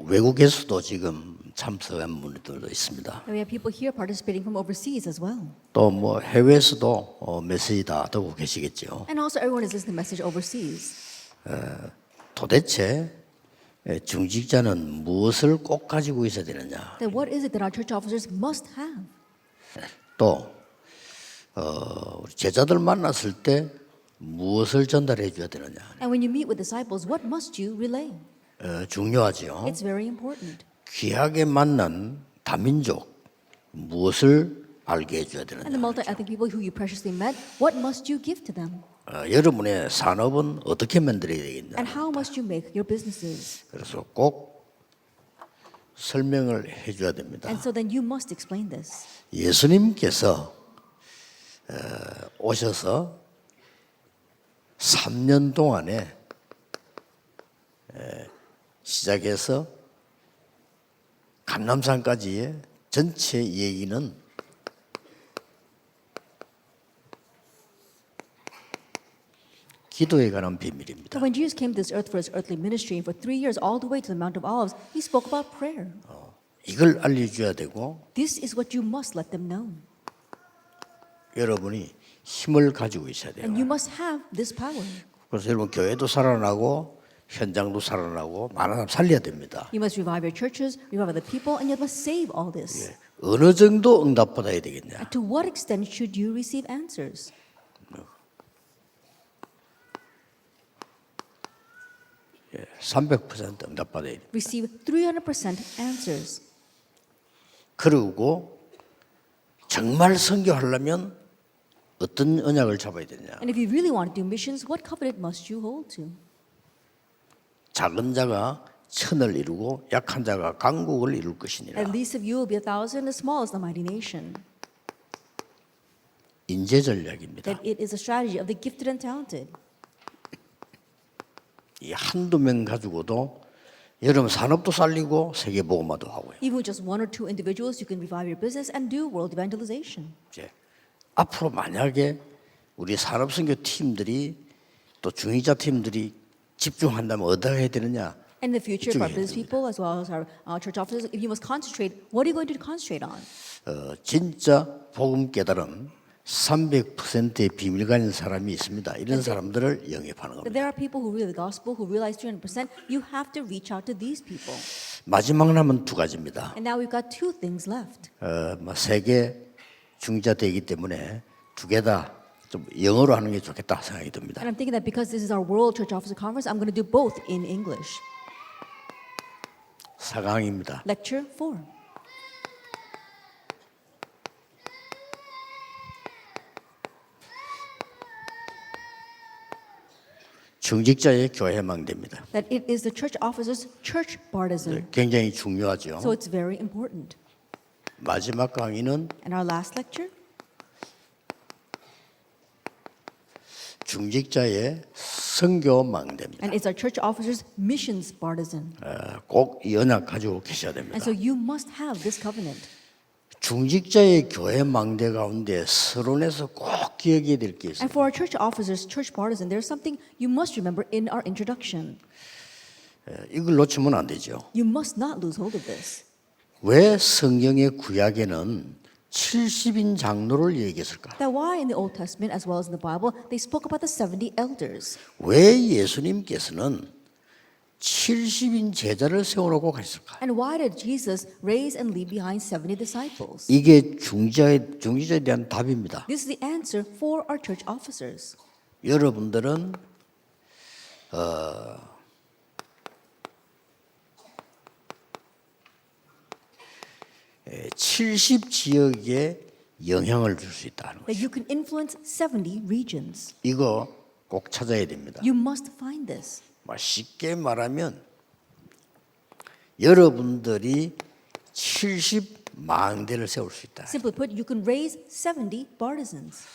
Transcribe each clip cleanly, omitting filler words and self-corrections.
외국에서도 지금 참석한 분들도 있습니다. And we have people here participating from overseas as well. 또 뭐 해외에서도 메시지 다 듣고 계시겠죠. And also everyone is listening to the message overseas. 도대체 중직자는 무엇을 꼭 가지고 있어야 되느냐? Then what is it that our church officers must have? 또 우리 제자들 만났을 때 무엇을 전달해 줘야 되느냐? And when you meet with disciples, what must you relay? 중요하죠. It's very important. 귀하게 만난 다민족 무엇을 알게 해줘야 And the 되느냐? multi-ethnic people who you preciously met, what must you give to them? 여러분의 산업은 어떻게 만들어야 되겠냐? And how must you make your businesses? 그래서 꼭 설명을 해줘야 됩니다. And so then you must explain this. 예수님께서 오셔서 3년 동안에 시작해서 감람산까지의 전체 얘기는 기도에 관한 비밀입니다. So when Jesus came to this earth for his earthly ministry, and for 3 years all the way to the Mount of Olives, he spoke about prayer. 이걸 알려줘야 되고 This is what you must let them know. 여러분이 힘을 가지고 있어야 돼요. And you must have this power. 그래서 여러분 교회도 살아나고 현장도 살아나고 많은 사람 살려야 됩니다. You must revive your churches, revive other people, and you must save all this. 어느 정도 응답받아야 되겠냐? And to what extent should you receive answers? 300% 응답받아야 돼. Receive 300% answers. 그리고 정말 선교하려면 어떤 언약을 잡아야 되냐? And if you really want to do missions, what covenant must you hold to? 작은 자가 천을 이루고 약한 자가 강국을 이룰 것이니라. At least of you will be 1,000, as small as the mighty nation. 인재 전략입니다. That it is a strategy of the gifted and talented. 이 한두 명 가지고도 여러분 산업도 살리고 세계 복음화도 하고요. Even with just 1 or 2 individuals, you can revive your business and do world evangelization. 이제 앞으로 만약에 우리 산업선교 팀들이 또 중위자 팀들이 집중한다면 어디다 해야 되느냐? And in the future, for our 이쪽에 business people as well as our church officers, if you must concentrate, what are you going to concentrate on? 진짜 복음 깨달은 300%의 비밀 가진 사람이 있습니다. 이런 사람들을 영입하는 That 겁니다. there are people who read the gospel, who realize 300%. You have to reach out to these people. 마지막 남은 두 가지입니다. And now we've got 2 things left. 세계 중자 되기 때문에 두 개 다 좀 영어로 하는 게 좋겠다 생각이 듭니다. And I'm thinking that because this is our World Church Officer Conference, I'm going to do both in English. 4강입니다. Lecture 4. 중직자의 교회 망대입니다. That it is the church officer's church partisan. 굉장히 중요하죠. So it's very important. 마지막 강의는 And our last lecture, 중직자의 선교 망대입니다. and it's our church officer's missions partisan. 꼭 이 언약 가지고 계셔야 And 됩니다. so you must have this covenant. 중직자의 교회 망대 가운데 서론에서 꼭 기억해야 될 게 있어요. And for our church officers, church partisan, there's something you must remember in our introduction. 이걸 놓치면 안 되죠. You must not lose hold of this. 왜 성경의 구약에는 70인 장로를 얘기했을까? That why in the Old Testament as well as in the Bible, they spoke about the 70 elders. 왜 예수님께서는 70인 제자를 세워놓고 가셨을까? And why did Jesus raise and leave behind 70 disciples? 이게 중직자에 대한 답입니다. This is the answer for our church officers. 여러분들은 70 지역에 영향을 줄 수 있다는 거죠. That you can influence 70 regions. 이거 꼭 찾아야 됩니다. You must find this. 쉽게 말하면 여러분들이 70 망대를 세울 수 있다. Simply put, you can raise 70 partisans.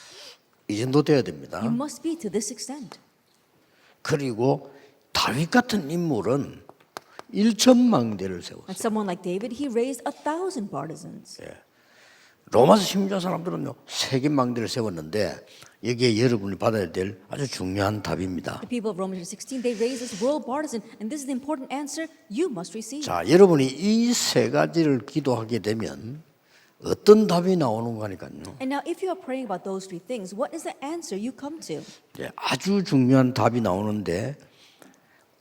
이 정도 돼야 됩니다. You must be to this extent. 그리고 다윗 같은 인물은 1천 망대를 세웠어요. And someone like David, he raised 1,000 partisans. 로마서 16장 사람들은요 세계 망대를 세웠는데 여기에 여러분이 받아야 될 아주 중요한 답입니다. The people of Romans 16, they raise this world partisan, and this is the important answer you must receive. 자, 여러분이 이 세 가지를 기도하게 되면 어떤 답이 나오는 거니까요. And now, if you are praying about those three things, what is the answer you come to? 예, 아주 중요한 답이 나오는데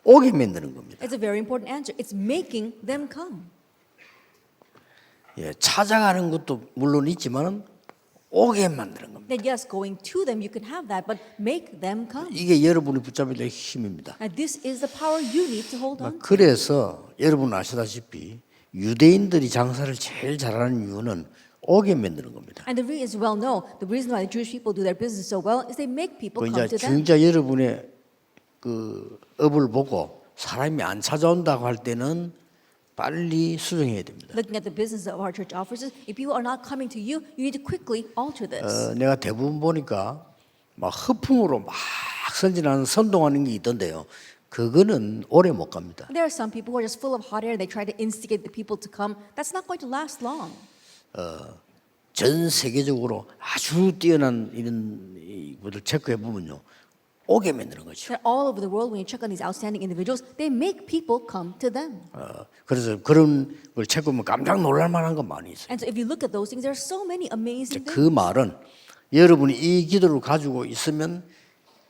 오게 만드는 겁니다. It's a very important answer. It's making them come. 예, 찾아가는 것도 물론 있지만은 오게 만드는 겁니다. That yes, going to them, you can have that, but make them come. 이게 여러분이 붙잡아야 될 힘입니다. And this is the power you need to hold on. 그래서 여러분 아시다시피 유대인들이 장사를 제일 잘하는 이유는 오게 만드는 겁니다. And the reason is well known. The reason why the Jewish people do their business so well is they make people 그 come 이제 to them. 중자 여러분의 그 업을 보고 사람이 안 찾아온다고 할 때는 빨리 수정해야 됩니다. Looking at the business of our church officers, if people are not coming to you, you need to quickly alter this. 내가 대부분 보니까 막 허풍으로 막 선진하는 선동하는 게 있던데요. 그거는 오래 못 갑니다. There are some people who are just full of hot air. They try to instigate the people to come. That's not going to last long. 전 세계적으로 아주 뛰어난 이런 것들 체크해 보면요, 오게 만드는 거죠. That all over the world, when you check on these outstanding individuals, they make people come to them. 그래서 그런 걸 체크하면 깜짝 놀랄 만한 거 많이 있어요. And so, if you look at those things, there are so many amazing 그 things. 말은 여러분이 이 기도를 가지고 있으면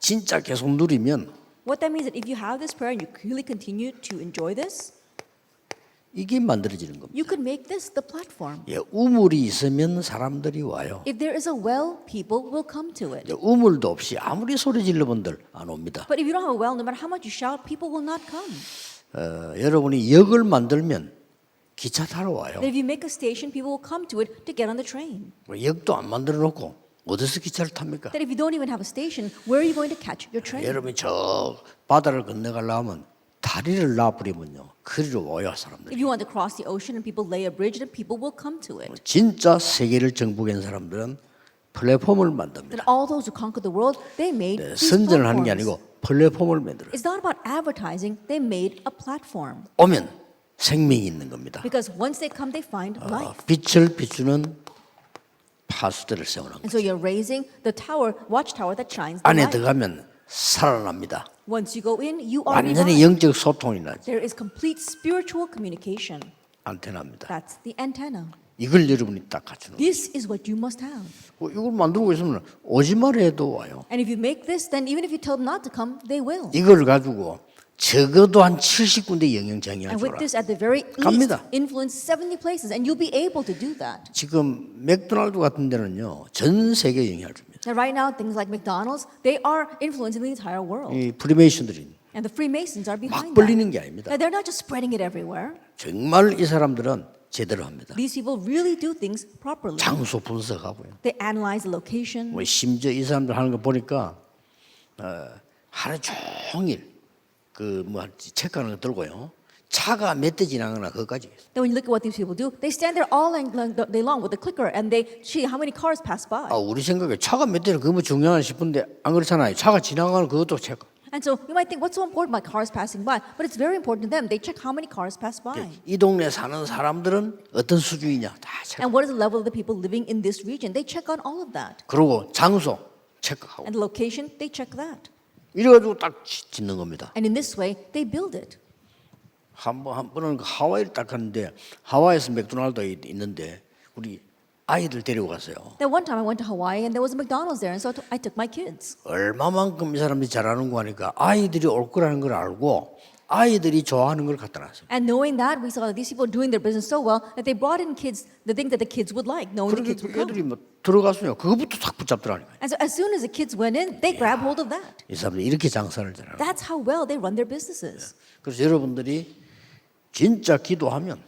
진짜 계속 누리면 What that means is that if you have this prayer and you really continue to enjoy this, 이게 만들어지는 겁니다. you could make this the platform. 예, 우물이 있으면 사람들이 와요. If there is a well, people will come to it. 예, 우물도 없이 아무리 소리 질러본들 안 옵니다. But if you don't have a well, no matter how much you shout, people will not come. 여러분이 역을 만들면 기차 타러 와요. But if you make a station, people will come to it to get on the train. 역도 안 만들어 놓고 어디서 기차를 탑니까? That if you don't even have a station, where are you going to catch your train? 여러분이 저 바다를 건너가려면 다리를 놔버리면요, 그리로 와요 사람들이. If you want to cross the ocean and people lay a bridge, then people will come to it. 진짜 세계를 정복한 사람들은 플랫폼을 만듭니다. That all those who conquered the world, they made these 선전을 하는 게 platforms. 아니고 플랫폼을 만들어요. It's not about advertising. They made a platform. 오면 생명이 있는 겁니다. Because once they come, they find life. 빛을 비추는 파수대를 세우는 And 거예요. so you're raising the tower, watchtower that shines the 안에 light. 들어가면 살아납니다. Once you go in, you are 완전히 revived. 영적 소통이 나죠. There is complete spiritual communication. 안테나입니다. That's the antenna. 이걸 여러분이 딱 갖추는 거예요. This is what you must have. 이걸 만들고 있으면 오지 말아 해도 와요. And if you make this, then even if you tell them not to come, they will. 이걸 가지고 적어도 한 70군데 영향장애가 And with 줘라. this, at the very least, 갑니다. influence 70 places, and you'll be able to do that. 지금 맥도날드 같은 데는요, 전 세계 영향을 줍니다. Now, right now, things like McDonald's, they are influencing the entire world. 이 프리메이션들이 And the Freemasons are 막 behind 벌리는 게 that. 아닙니다. Now, they're not just spreading it everywhere. 정말 이 사람들은 제대로 합니다. These people really do things properly. 장소 분석하고요. They analyze the location. 뭐 심지어 이 사람들 하는 거 보니까 하루 종일 그 뭐 체크하는 거 들고요. 차가 몇 대 지나가나 그것까지. Then when you look at what these people do, they stand there all day long with the clicker and they see how many cars pass by. 우리 생각에 차가 몇 대는 그거 뭐 중요하나 싶은데 안 그렇잖아요. 차가 지나가는 그것도 체크. And so you might think, what's so important about cars passing by? But it's very important to them. They check how many cars pass by. 이 동네 사는 사람들은 어떤 수준이냐 다 체크. And what is the level of the people living in this region? They check on all of that. 그리고 장소 체크하고. And the location, they check that. 이래가지고 딱 짓는 겁니다. And in this way, they build it. 한 번은 그 하와이를 딱 갔는데 하와이에서 맥도날드가 있는데 우리 아이들 데리고 갔어요. Then one time I went to Hawaii and there was a McDonald's there, and so I took my kids. 얼마만큼 이 사람들이 잘하는 거 하니까 아이들이 올 거라는 걸 알고 아이들이 좋아하는 걸 갖다 놨어요. And knowing that, we saw that these people doing their business so well that they brought in kids, the things that the kids would like, knowing the 그렇게 kids would come. 애들이 뭐 들어갔으면 그거부터 탁 붙잡더라니까요. And so as soon as the kids went in, they grabbed hold of that. 이 사람들이 이렇게 장사를 잘하는 거예요. That's how well they run their businesses. 그래서 여러분들이 진짜 기도하면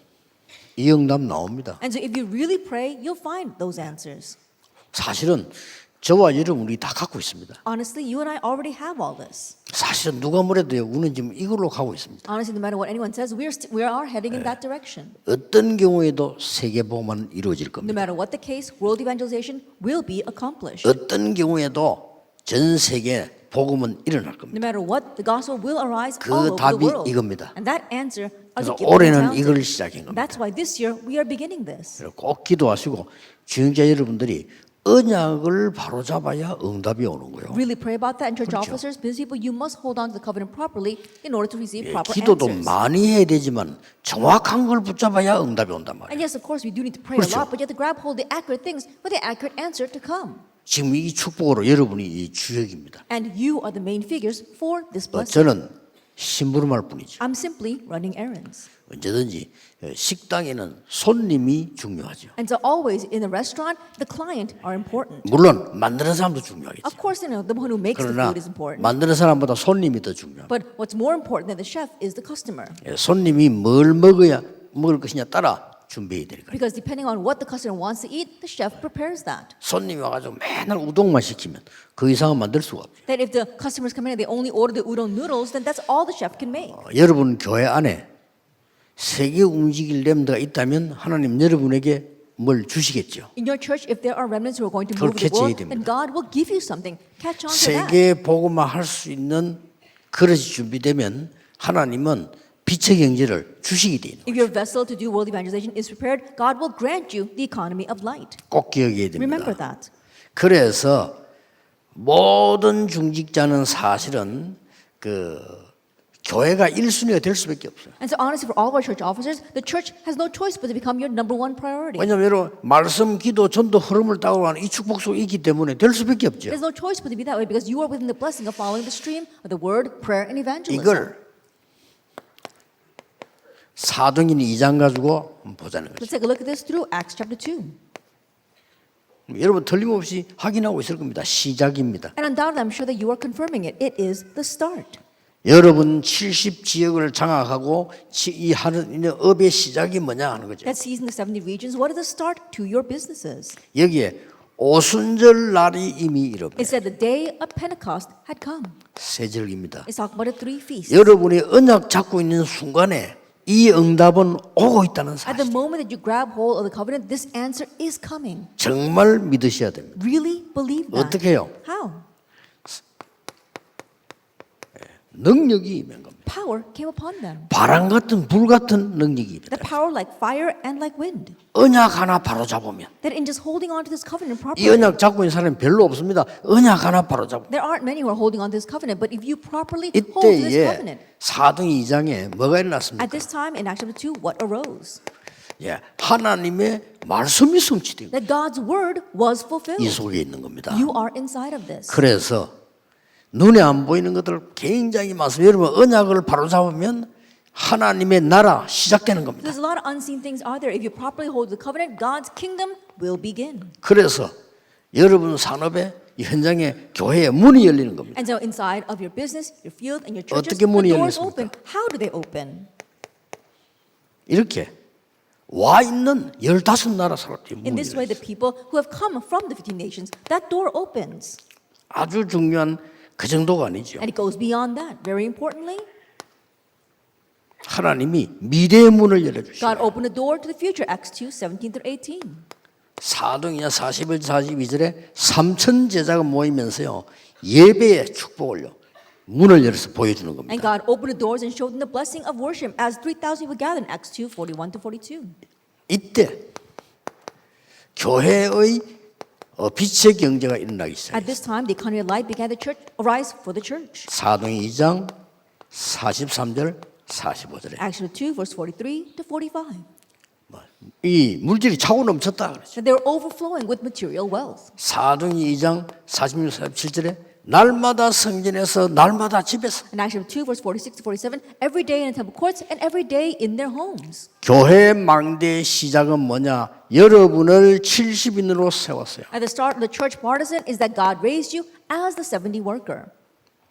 이 응답 나옵니다. And so if you really pray, you'll find those answers. 사실은 저와 여러분 우리 다 갖고 있습니다. Honestly, you and I already have all this. 사실은 누가 뭐래도요, 우리는 지금 이걸로 가고 있습니다. Honestly, no matter what anyone says, we are heading in that direction. 어떤 경우에도 세계복음은 이루어질 No 겁니다. matter what the case, world evangelization will be accomplished. 어떤 경우에도 전 세계 복음은 일어날 겁니다. No matter what, the gospel will arise 그 all over the 답이 world. 이겁니다. And that answer are 그래서 the gifted and 올해는 talented. 이걸 시작한 겁니다. That's why this year we are beginning this. 그래서 꼭 기도하시고 주영자 여러분들이 언약을 바로잡아야 응답이 오는 거예요. Really pray about that. And church 그렇죠. officers, business people, you must hold on to the covenant properly in order to receive 예, proper 기도도 answers. 많이 해야 되지만 정확한 걸 붙잡아야 응답이 온단 말이에요. And yes, of course, we do need to pray a 그렇죠. lot, but you have to grab hold of the accurate things for the accurate answer to come. 지금 이 축복으로 여러분이 이 주역입니다. And you are the main figures for this blessing. 저는 심부름할 뿐이죠. I'm simply running errands. 언제든지 식당에는 손님이 중요하죠. And so always in the restaurant, the client are important. 물론 만드는 사람도 중요하겠죠. Of course, you know, the one who makes the 그러나 food is important. 만드는 사람보다 손님이 더 중요합니다. But what's more important than the chef is the customer. 손님이 뭘 먹을 것이냐 따라 준비해야 되는 거예요. Because depending on what the customer wants to eat, the chef prepares that. 손님이 와가지고 맨날 우동만 시키면 그 이상은 만들 수가 없죠. That if the customers come in and they only order the udon noodles, then that's all the chef can make. 여러분 교회 안에 세계 움직일 렘드가 있다면 하나님 여러분에게 뭘 주시겠죠. In your church, if there are remnants who are going to move 그걸 the world, 캐치해야 then 됩니다. God will give you something. Catch on to that. 세계 복음화 할 수 있는 그릇이 준비되면 하나님은 빛의 경제를 주시게 돼요. If your vessel to do world evangelization is prepared, God will grant you the economy of light. 꼭 기억해야 Remember 됩니다. that. 그래서 모든 중직자는 사실은 교회가 1순위가 될 수밖에 없어요. And so honestly, for all of our church officers, the church has no choice but to become your number one priority. 왜냐하면 여러분 말씀, 기도, 전도 흐름을 따고 가는 이 축복 속에 있기 때문에 될 수밖에 없죠. There's no choice but to be that way because you are within the blessing of following the stream of the word, prayer, and evangelism. 이걸 사도행전 2장 가지고 한번 보자는 거죠. Let's take a look at this through Acts chapter 2. 여러분 틀림없이 확인하고 있을 겁니다. 시작입니다. And undoubtedly, I'm sure that you are confirming it. It is the start. 여러분 70지역을 장악하고 이 하는 업의 시작이 뭐냐 하는 거죠. That season, the 70 regions, what is the start to your businesses? 여기에 오순절 날이 이미 이릅니다. It said the day of Pentecost had come. 세 절기입니다. It's talking about the three feasts. 여러분이 언약 잡고 있는 순간에 이 응답은 오고 있다는 At the 사실. moment that you grab hold of the covenant, this answer is coming. 정말 믿으셔야 됩니다. Really believe that. 어떻게 해요? How? 능력이 임한 겁니다. Power came upon them. 바람 같은 불 같은 능력이 The 임했다. power like fire and like wind. 언약 하나 바로 잡으면 That in just holding on to this covenant 이 properly. 언약 잡고 있는 사람이 별로 없습니다. 언약 하나 바로 잡으면 There aren't many who are holding on to this covenant, but if you properly hold to this 이때에 covenant, 사도행 2장에 뭐가 일어났습니까? at this time in Acts chapter 2, what arose? 예, 하나님의 말씀이 성취된 That God's word was 이 fulfilled. 속에 있는 겁니다. You are inside of this. 그래서 눈에 안 보이는 것들 굉장히 많습니다. 여러분 언약을 바로 잡으면 하나님의 나라 시작되는 겁니다. There's a lot of unseen things out there. If you properly hold the covenant, God's kingdom will begin. 그래서 여러분 산업의 이 현장에 교회의 문이 열리는 겁니다. And so inside of your business, your field, and your churches, 어떻게 the 문이 doors 열렸습니까? open. How do they open? 이렇게 와 있는 15나라 사람들이 In 문이 this way, the 열렸어요. people who have come from the 15 nations, that door opens. 아주 중요한 그 정도가 아니죠. And it goes beyond that. Very importantly, 하나님이 미래의 문을 열어주시고 God opened a door to the future. Acts 2, 17 through 18. 사도행전 41, 42절에 3천 제자가 모이면서요 예배의 축복을요 문을 열어서 보여주는 And 겁니다. God opened the doors and showed them the blessing of worship as 3,000 people gathered in Acts 2, 41 to 42. 이때 교회의 빛의 경제가 일어나기 At this 시작했어요. time, the economy of light began to arise for the church. 사도행전 2장 43절 45절에 Acts 2, verse 43 to 45. 이 물질이 차고 넘쳤다 그랬죠. That they were overflowing with material wealth. 사도행전 2장 46, 47절에 날마다 성전에서 날마다 집에서 In Acts 2, verse 46 to 47, every day in the temple courts and every day in their homes. 교회 망대의 시작은 뭐냐? 여러분을 70인으로 세웠어요. At the start of the church partisan is that God raised you as the 70 worker.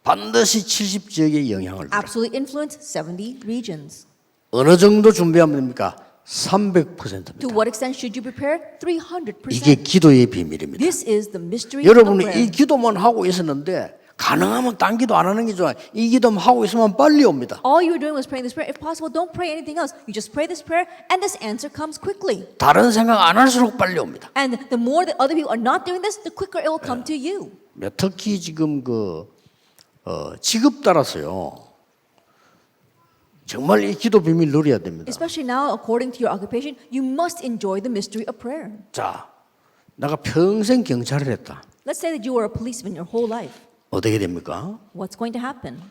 반드시 70지역에 영향을 줘요. Absolutely influence 70 regions. 어느 정도 준비하면 됩니까? 300%입니다. To what extent should you prepare? 300%. 이게 기도의 비밀입니다. This is the mystery of 여러분이 prayer. 이 기도만 하고 있었는데 가능하면 딴 기도 안 하는 게 좋아요. 이 기도만 하고 있으면 빨리 옵니다. All you were doing was praying this prayer. If possible, don't pray anything else. You just pray this prayer and this answer comes quickly. 다른 생각 안 할수록 빨리 옵니다. And the more that other people are not doing this, the quicker it will come to you. 특히 지금 직업 따라서요. 정말 이 기도 비밀 누려야 됩니다. Especially now, according to your occupation, you must enjoy the mystery of prayer. 자, 내가 평생 경찰을 했다. Let's say that you were a policeman your whole life. 어떻게 됩니까? What's going to happen?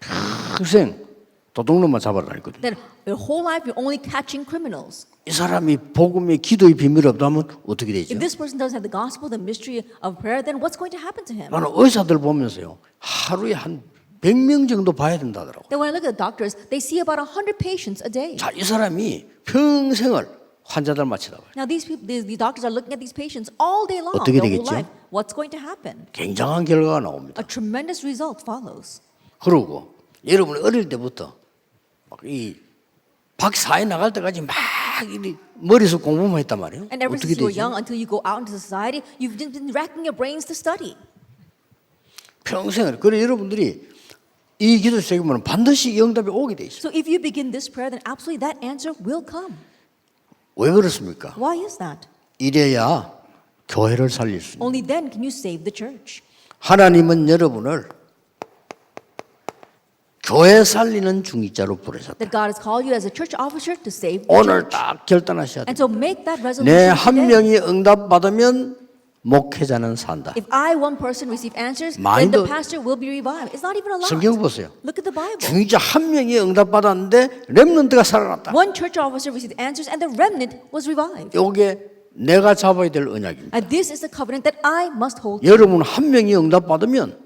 평생 도둑놈만 잡아다니거든요. Then your whole life you're only catching criminals. 이 사람이 복음의 기도의 비밀이 없다면 어떻게 되죠? If this person doesn't have the gospel, the mystery of prayer, then what's going to happen to him? 나는 의사들 보면서요. 하루에 한 100명 정도 봐야 된다더라고. Then when I look at the doctors, they see about 100 patients a day. 자, 이 사람이 평생을 환자들 마치다 봐요. Now these people, the doctors are looking at these patients all day long, 어떻게 their whole 되겠죠? life. What's going to happen? 굉장한 결과가 나옵니다. A tremendous result follows. 그러고 여러분 어릴 때부터 막 이 박사에 나갈 때까지 막 이 머릿속 공부만 했단 말이에요. And ever 어떻게 since you were 되죠? young until you go out into society, you've just been racking your brains to study. 평생을. 그래 여러분들이 이 기도 시작하면 반드시 응답이 오게 돼 있어요. So if you begin this prayer, then absolutely that answer will come. 왜 그렇습니까? Why is that? 이래야 교회를 살릴 수 있는. Only then can you save the church. 하나님은 여러분을 교회 살리는 중직자로 부르셨다. That God has called you as a church officer to save the 오늘 church. 딱 결단하셔야 돼. And so make that 내 resolution 한 today. 명이 응답받으면 목회자는 산다. If I, one person, receive answers, then 마인드- the pastor will be revived. It's not even a lot. 성경 보세요. Look at the Bible. 중직자 한 명이 응답받았는데 렘넌트가 살아났다. One church officer received answers and the remnant was revived. 이게 내가 잡아야 될 언약입니다. And this is the covenant that I must hold. 여러분 한 명이 응답받으면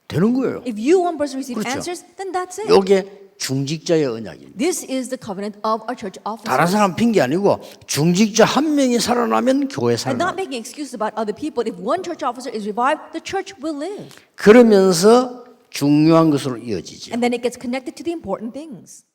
되는 거예요. If you, one person, receive 그렇죠. answers, then that's it. 이게 중직자의 언약입니다. This is the covenant of our church 다른 officers. 사람 핑계 아니고 중직자 한 명이 살아나면 교회 And not 살아나. making excuses about other people. If one church officer is revived, the church will live. 그러면서 중요한 것으로 이어지죠. And then it gets connected to the important things.